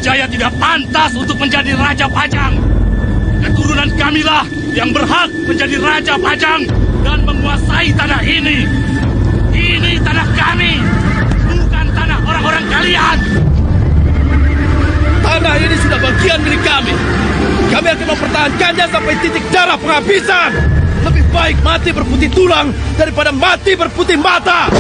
Wijaya tidak pantas untuk menjadi Raja Pajang. Keturunan kamilah yang berhak menjadi Raja Pajang dan menguasai tanah ini. Ini tanah kami, bukan tanah orang-orang kalian. Tanah ini sudah bagian milik kami. Kami akan mempertahankannya sampai titik darah penghabisan. Lebih baik mati berputih tulang daripada mati berputih mata.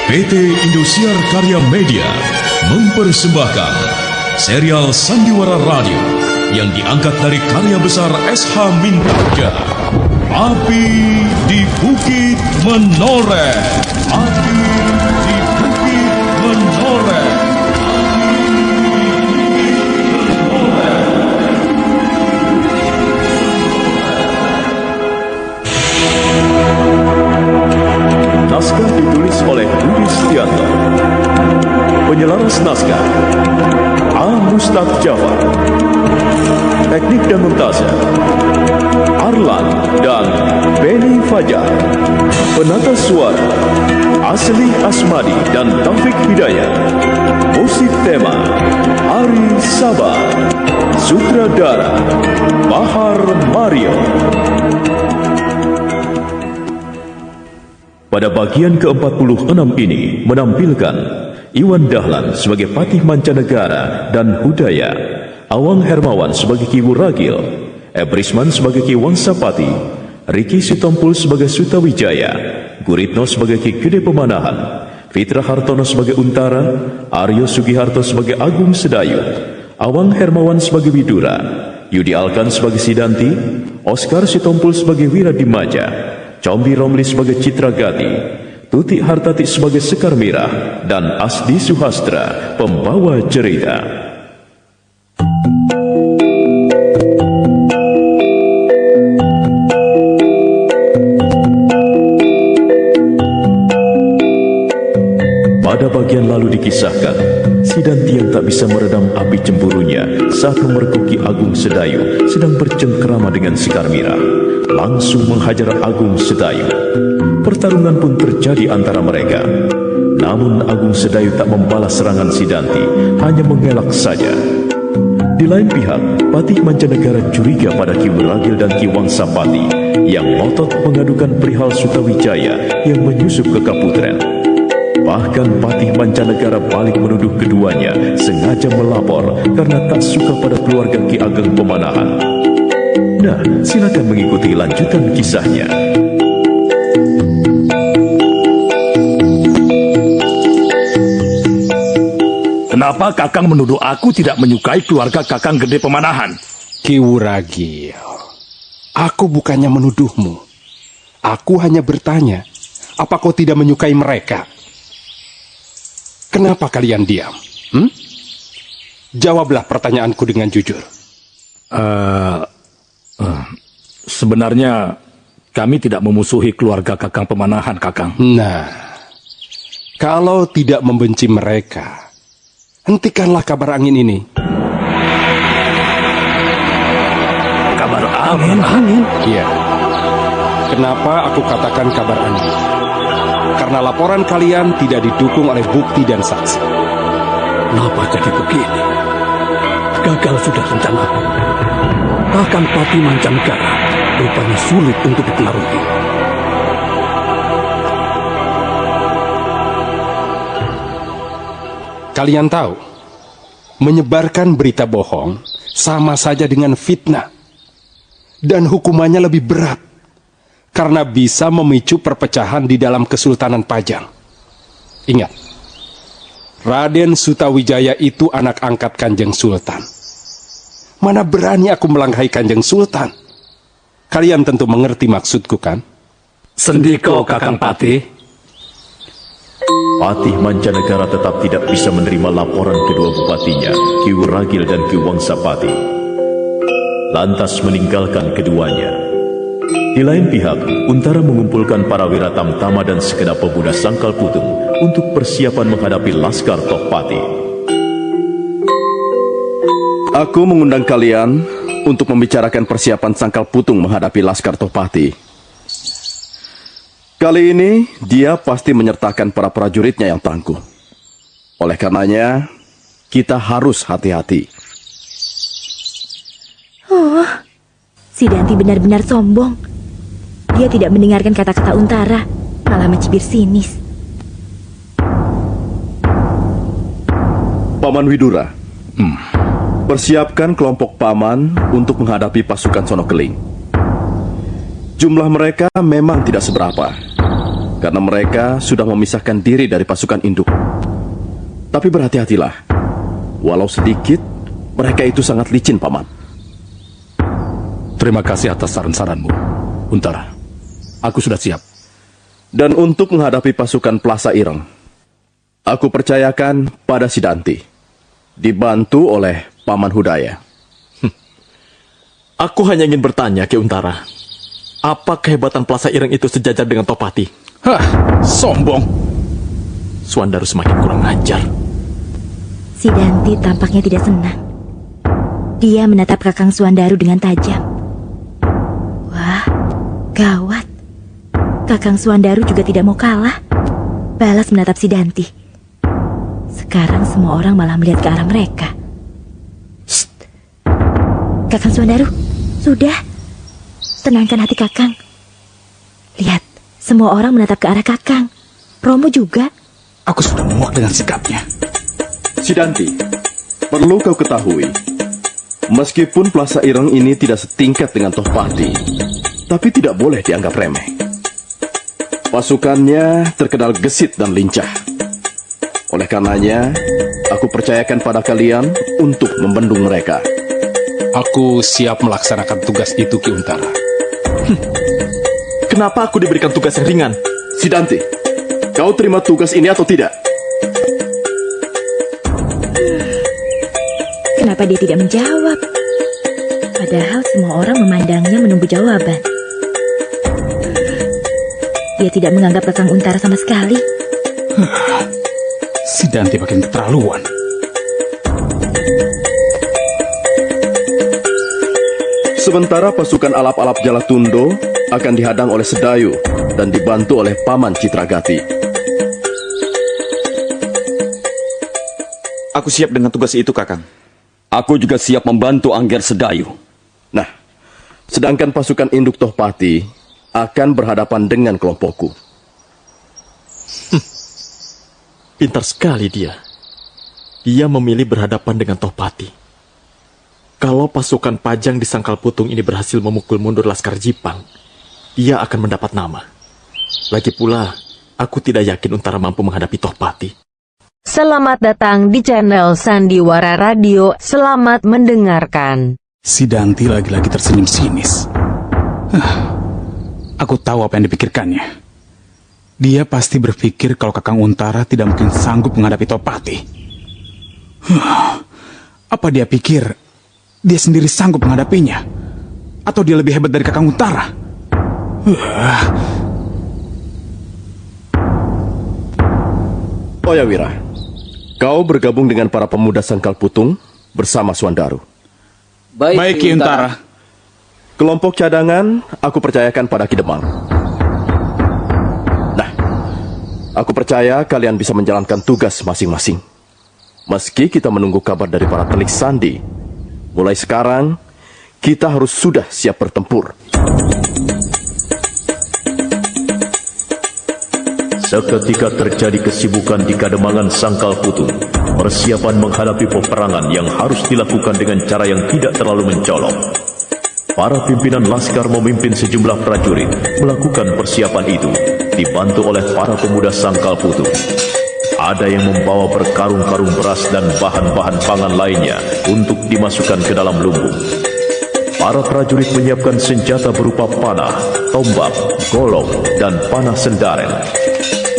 PT Indosiar Karya Media mempersembahkan serial Sandiwara Radio yang diangkat dari karya besar S.H. Mintarja, Api di Bukit Menoreh. Api di Bukit Menoreh. Naskah ditulis oleh Budi Setianto. Penyelaras naskah A. Mustaq Jafar. Teknik dan montase Arlan dan Benny Fajar. Penata suara Asli Asmadi dan Taufik Hidayat. Musik tema Ari Sabah. Sutradara Bahar Mario. Pada bagian ke-46 ini menampilkan Iwan Dahlan sebagai Patih Mancanegara dan Hudaya, Awang Hermawan sebagai Ki Wuragil, Ebrisman sebagai Ki Wangsapati, Riki Sitompul sebagai Sutawijaya, Guritno sebagai Ki Gede Pemanahan, Fitra Hartono sebagai Untara, Aryo Sugiharto sebagai Agung Sedayu, Awang Hermawan sebagai Widura, Yudi Alkan sebagai Sidanti, Oskar Sitompul sebagai Wiradimaja, Combi Romli sebagai Citra Gati, Tuti Hartati sebagai Sekar Mirah, dan Asdi Suhastra, pembawa cerita. Pada bagian lalu dikisahkan, Sidanti yang tak bisa meredam api cemburunya saat memergoki Agung Sedayu sedang bercengkerama dengan Sekar Mirah, langsung menghajar Agung Sedayu. Pertarungan pun terjadi antara mereka. Namun Agung Sedayu tak membalas serangan Sidanti, hanya mengelak saja. Di lain pihak, Patih Mancanegara curiga pada Ki Wuragil dan Ki Wangsapati yang ngotot mengadukan perihal Sutawijaya yang menyusup ke Kaputren. Bahkan Patih Mancanegara balik menuduh keduanya sengaja melapor karena tak suka pada keluarga Ki Ageng Pemanahan. Nah, silakan mengikuti lanjutan kisahnya. Kenapa Kakang menuduh aku tidak menyukai keluarga Kakang Gede Pemanahan? Ki Wuragil, aku bukannya menuduhmu. Aku hanya bertanya, apa kau tidak menyukai mereka? Kenapa kalian diam? Jawablah pertanyaanku dengan jujur. Sebenarnya kami tidak memusuhi keluarga Kakang Pemanahan, Kakang. Nah, kalau tidak membenci mereka, hentikanlah kabar angin ini. Kabar angin? Iya. Kenapa aku katakan kabar angin? Karena laporan kalian tidak didukung oleh bukti dan saksi. Kenapa jadi begini? Gagal sudah rencanaku. Kakang Pati Mancanegara rupanya sulit untuk dipengaruhi. Kalian tahu, menyebarkan berita bohong sama saja dengan fitnah. Dan hukumannya lebih berat, karena bisa memicu perpecahan di dalam Kesultanan Pajang. Ingat, Raden Sutawijaya itu anak angkat Kanjeng Sultan. Mana berani aku melangkahi Kanjeng Sultan? Kalian tentu mengerti maksudku, kan? Sendiko, Kakang Pati. Patih Mancanegara tetap tidak bisa menerima laporan kedua bupatinya, Ki Wuragil dan Ki Wangsapati. Lantas meninggalkan keduanya. Di lain pihak, Untara mengumpulkan para wiratamtama dan segenap pemuda Sangkal Putung untuk persiapan menghadapi Laskar Tohpati. Aku mengundang kalian untuk membicarakan persiapan Sangkal Putung menghadapi Laskar Tohpati. Kali ini, dia pasti menyertakan para prajuritnya yang tangguh. Oleh karenanya, kita harus hati-hati. Oh, si Danti benar-benar sombong. Dia tidak mendengarkan kata-kata Untara, malah mencibir sinis. Paman Widura, persiapkan kelompok paman untuk menghadapi pasukan Sonokeling. Jumlah mereka memang tidak seberapa, karena mereka sudah memisahkan diri dari pasukan induk. Tapi berhati-hatilah, walau sedikit, mereka itu sangat licin, Paman. Terima kasih atas saran-saranmu, Untara. Aku sudah siap. Dan untuk menghadapi pasukan Plasa Ireng, aku percayakan pada Sidanti, dibantu oleh Paman Hudaya. Aku hanya ingin bertanya, Ki Untara. Apa kehebatan Plasa Ireng itu sejajar dengan Tohpati? Hah, sombong. Suandaru semakin kurang ajar. Si Danti tampaknya tidak senang. Dia menatap Kakang Suandaru dengan tajam. Wah, gawat. Kakang Suandaru juga tidak mau kalah. Balas menatap si Danti. Sekarang semua orang malah melihat ke arah mereka. Shh. Kakang Suandaru, sudah. Tenangkan hati Kakang. Lihat, semua orang menatap ke arah Kakang. Romo juga. Aku sudah muak dengan sikapnya. Sidanti, perlu kau ketahui, meskipun Plasa Ireng ini tidak setingkat dengan Tohpati, tapi tidak boleh dianggap remeh. Pasukannya terkenal gesit dan lincah. Oleh karenanya, aku percayakan pada kalian untuk membendung mereka. Aku siap melaksanakan tugas itu, Ki Untara. Kenapa aku diberikan tugas yang ringan? Sidanti, kau terima tugas ini atau tidak? Kenapa dia tidak menjawab? Padahal semua orang memandangnya menunggu jawaban. Dia tidak menganggap Kakang Untara sama sekali. Si Danti makin keterlaluan. Sementara pasukan alap-alap Jalatundo akan dihadang oleh Sedayu dan dibantu oleh Paman Citragati. Aku siap dengan tugas itu, Kakang. Aku juga siap membantu Angger Sedayu. Nah, sedangkan pasukan induk Tohpati akan berhadapan dengan kelompokku. Pintar sekali dia. Dia memilih berhadapan dengan Tohpati. Kalau pasukan Pajang di Sangkal Putung ini berhasil memukul mundur Laskar Jipang, dia akan mendapat nama. Lagi pula, aku tidak yakin Untara mampu menghadapi Tohpati. Selamat datang di channel Sandiwara Radio. Selamat mendengarkan. Si Danti lagi-lagi tersenyum sinis. Aku tahu apa yang dipikirkannya. Dia pasti berpikir kalau Kakang Untara tidak mungkin sanggup menghadapi Tohpati. Apa dia pikir dia sendiri sanggup menghadapinya? Atau dia lebih hebat dari Kakang Untara? Oyawira, kau bergabung dengan para pemuda Sangkal Putung bersama Suandaru. Baik, Ki Untara. Kelompok cadangan aku percayakan pada Ki Demang. Nah, aku percaya kalian bisa menjalankan tugas masing-masing. Meski kita menunggu kabar dari para telik sandi Mulai sekarang, kita harus sudah siap bertempur. Seketika terjadi kesibukan di Kademangan Sangkal Putung. Persiapan menghadapi peperangan yang harus dilakukan dengan cara yang tidak terlalu mencolok. Para pimpinan laskar memimpin sejumlah prajurit melakukan persiapan itu, dibantu oleh para pemuda Sangkal Putung. Ada yang membawa berkarung-karung beras dan bahan-bahan pangan lainnya untuk dimasukkan ke dalam lumbung. Para prajurit menyiapkan senjata berupa panah, tombak, golok, dan panah sendaren.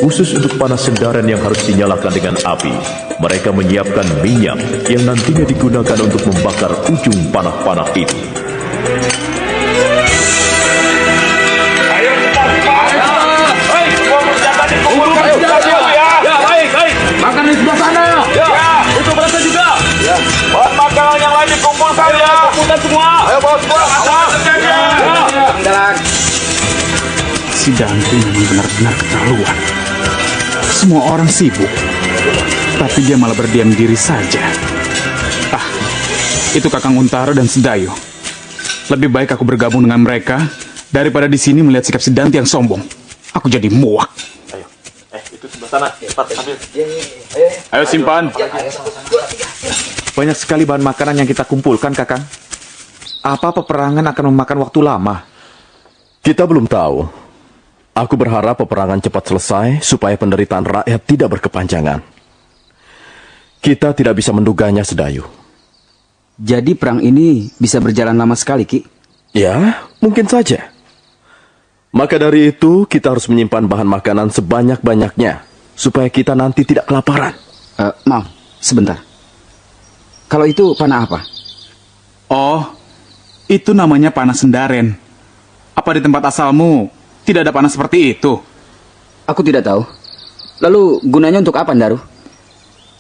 Khusus untuk panah sendaren yang harus dinyalakan dengan api, mereka menyiapkan minyak yang nantinya digunakan untuk membakar ujung panah-panah itu. Makan di sebelah sana. Ya. Itu berasa juga. Ya. Bahan makanan yang lain dikumpulkan ya. Kumpulkan semua. Ayo bawa semua. Jalan. Si Dante memang benar-benar keterlaluan. Semua orang sibuk, tapi dia malah berdiam diri saja. Itu Kakang Untara dan Sedayu. Lebih baik aku bergabung dengan mereka daripada di sini melihat sikap si Dante yang sombong. Aku jadi muak. Ayo, itu sebelah sana. Cepat ambil. Ayo simpan. Banyak sekali bahan makanan yang kita kumpulkan, Kakang. Apa peperangan akan memakan waktu lama? Kita belum tahu. Aku berharap peperangan cepat selesai supaya penderitaan rakyat tidak berkepanjangan. Kita tidak bisa menduganya, Sedayu. Jadi perang ini bisa berjalan lama sekali, Ki? Ya, mungkin saja. Maka dari itu, kita harus menyimpan bahan makanan sebanyak-banyaknya supaya kita nanti tidak kelaparan. Maaf, sebentar. Kalau itu panah apa? Oh, itu namanya panah sendaren. Apa di tempat asalmu tidak ada panah seperti itu? Aku tidak tahu. Lalu gunanya untuk apa, Ndaru?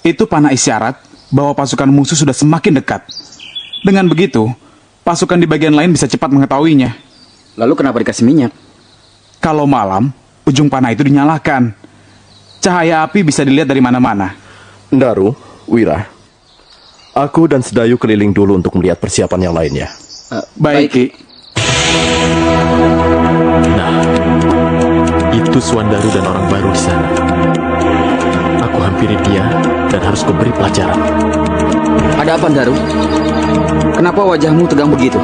Itu panah isyarat bahwa pasukan musuh sudah semakin dekat. Dengan begitu, pasukan di bagian lain bisa cepat mengetahuinya. Lalu kenapa dikasih minyak? Kalau malam, ujung panah itu dinyalakan. Cahaya api bisa dilihat dari mana-mana. Ndaru, Wira, aku dan Sedayu keliling dulu untuk melihat persiapan yang lainnya. Baik, Ki. Nah, itu Suandaru dan orang baru di sana. Aku hampiri dia dan harus kuberi pelajaran. Ada apa, Ndaru? Kenapa wajahmu tegang begitu?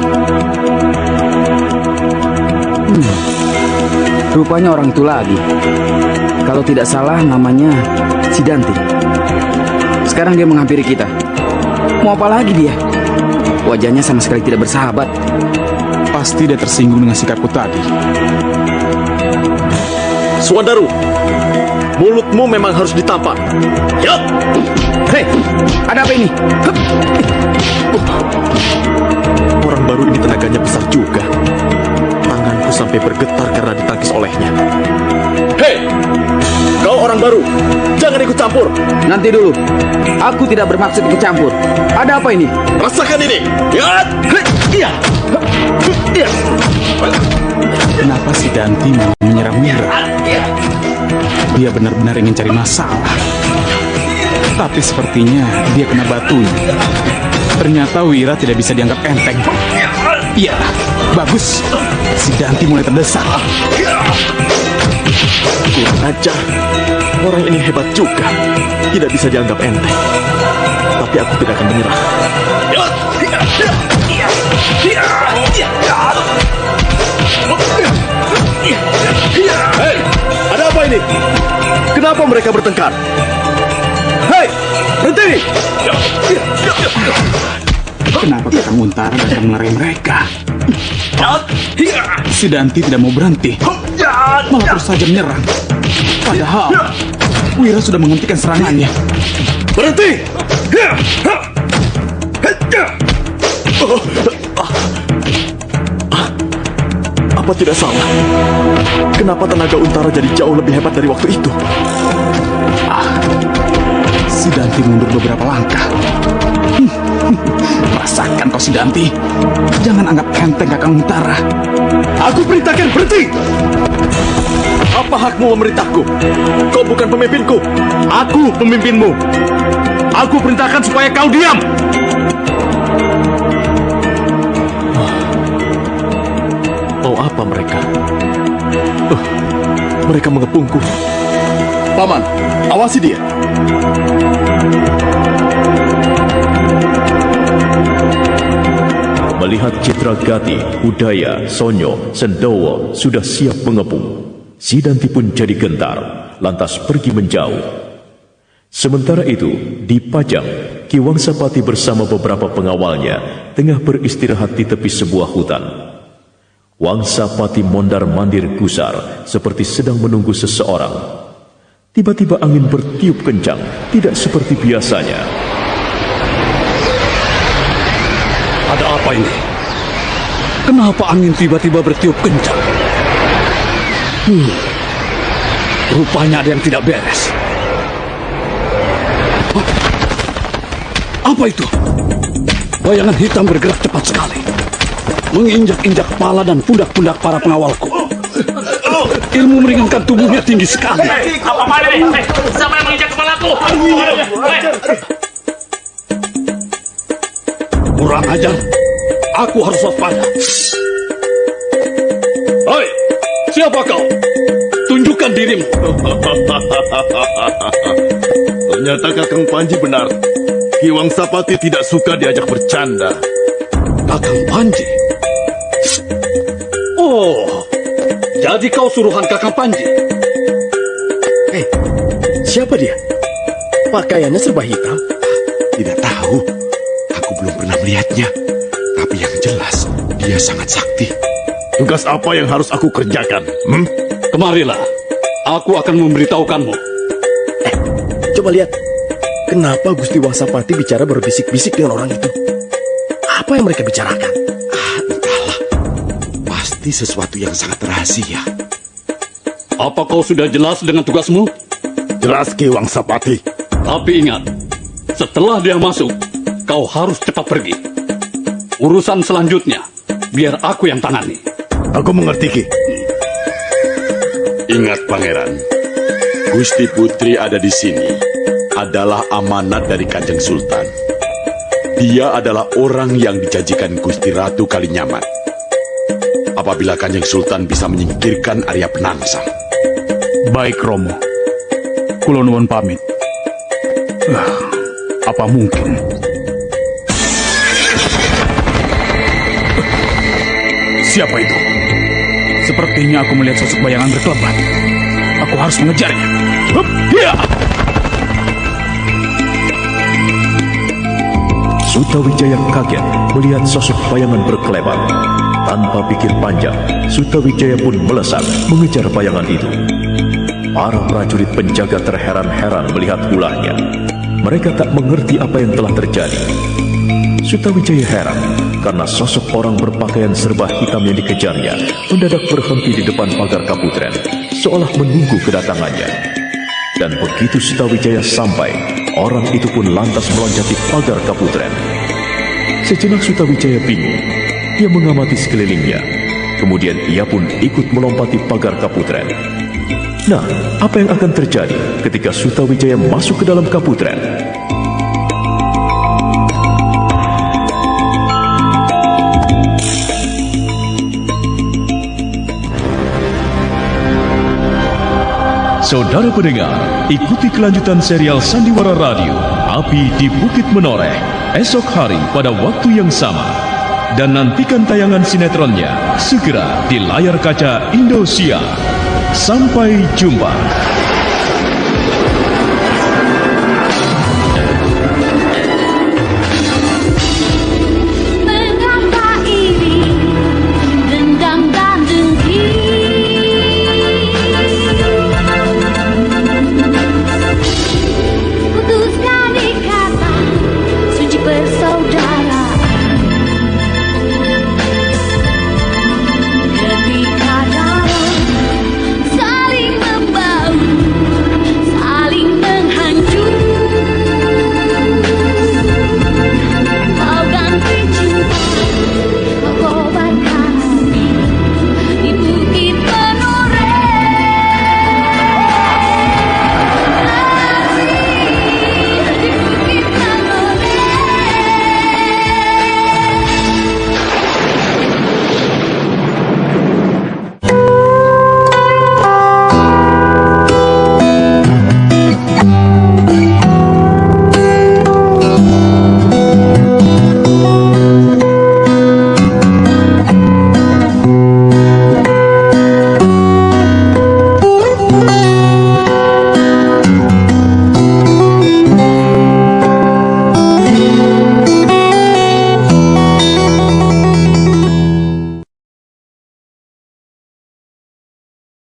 Rupanya orang itu lagi. Kalau tidak salah namanya si Dante. Sekarang dia menghampiri kita. Mau apa lagi dia? Wajahnya sama sekali tidak bersahabat. Pasti dia tersinggung dengan sikapku tadi. Suandaru, mulutmu memang harus ditampar. Ya. Hei, ada apa ini? Orang baru ini tenaganya besar juga. Tanganku sampai bergetar karena ditangkis olehnya. Hei, kau orang baru, jangan ikut campur. Nanti dulu, aku tidak bermaksud ikut campur. Ada apa ini? Rasakan ini. Ya. Kenapa si Dante mau menyerang Wira? Dia benar-benar ingin cari masalah. Tapi sepertinya dia kena batunya. Ternyata Wira tidak bisa dianggap enteng. Iya, bagus. Si Dante mulai terdesak. Kurang ajar. Orang ini hebat juga. Tidak bisa dianggap enteng. Tapi aku tidak akan menyerah. Hei, ada apa ini? Kenapa mereka bertengkar? Hei, berhenti! Kenapa Kakang Untara datang melerai mereka? Si Dante tidak mau berhenti, malah terus saja menyerang. Padahal Wira sudah menghentikan serangannya. Berhenti! Apa tidak salah? Kenapa tenaga Untara jadi jauh lebih hebat dari waktu itu? Si Dante mundur beberapa langkah. Rasakan kau si Dante. Jangan anggap enteng Kakang Untara. Aku perintahkan berhenti! Apa hakmu memerintahku? Kau bukan pemimpinku. Aku pemimpinmu. Aku perintahkan supaya kau diam. Mereka mengepungku. Paman, awasi dia. Melihat Citra Gati, Udaya, Sonyo, Sendowo sudah siap mengepung, Sidanti pun jadi gentar, lantas pergi menjauh. Sementara itu, di Pajang, Ki Wangsapati bersama beberapa pengawalnya tengah beristirahat di tepi sebuah hutan. Wangsapati mondar-mandir gusar seperti sedang menunggu seseorang. Tiba-tiba angin bertiup kencang, tidak seperti biasanya. Ada apa ini? Kenapa angin tiba-tiba bertiup kencang? Rupanya ada yang tidak beres. Apa itu? Bayangan hitam bergerak cepat sekali, menginjak-injak kepala dan pundak-pundak para pengawalku. Ilmu meringankan tubuhnya tinggi sekali. Apa ini? Siapa yang menginjak kepalaku? Kurang ajar. Aku harus waspada. Hai, siapa kau? Tunjukkan dirimu. Ternyata Kakang Panji benar. Ki Wangsapati tidak suka diajak bercanda. Kakang Panji? Oh, jadi kau suruhan Kakang Panji? Siapa dia? Pakaiannya serba hitam. Tidak tahu. Aku belum pernah melihatnya. Tapi yang jelas, dia sangat sakti. Tugas apa yang harus aku kerjakan? Kemarilah. Aku akan memberitahukanmu. Coba lihat. Kenapa Gusti Wangsapati bicara berbisik-bisik dengan orang itu? Apa yang mereka bicarakan? Entahlah. Pasti sesuatu yang sangat rahasia. Apa kau sudah jelas dengan tugasmu? Jelas, Ki Wangsapati. Tapi ingat, setelah dia masuk, kau harus cepat pergi. Urusan selanjutnya, biar aku yang tangani. Aku mengerti, Ki. Ingat, Pangeran. Gusti Putri ada di sini adalah amanat dari Kanjeng Sultan. Dia adalah orang yang dijanjikan Gusti Ratu Kalinyamat. Apabila Kanjeng Sultan bisa menyingkirkan Arya Penangsang. Baik, Romo. Kula nuwun pamit. Apa mungkin? Siapa itu? Sepertinya aku melihat sosok bayangan berkelebat. Aku harus mengejarnya. Hup, ya! Sutawijaya kaget melihat sosok bayangan berkelebat. Tanpa pikir panjang, Sutawijaya pun melesat mengejar bayangan itu. Para prajurit penjaga terheran-heran melihat ulahnya. Mereka tak mengerti apa yang telah terjadi. Sutawijaya heran karena sosok orang berpakaian serba hitam yang dikejarnya mendadak berhenti di depan pagar Kaputren, seolah menunggu kedatangannya. Dan begitu Sutawijaya sampai, orang itu pun lantas meloncati pagar Kaputren. Sejenak Sutawijaya bingung. Ia mengamati sekelilingnya. Kemudian ia pun ikut melompati pagar Kaputren. Nah, apa yang akan terjadi ketika Sutawijaya masuk ke dalam Kaputren? Saudara pendengar, ikuti kelanjutan serial Sandiwara Radio Api di Bukit Menoreh esok hari pada waktu yang sama. Dan nantikan tayangan sinetronnya segera di layar kaca Indosiar. Sampai jumpa.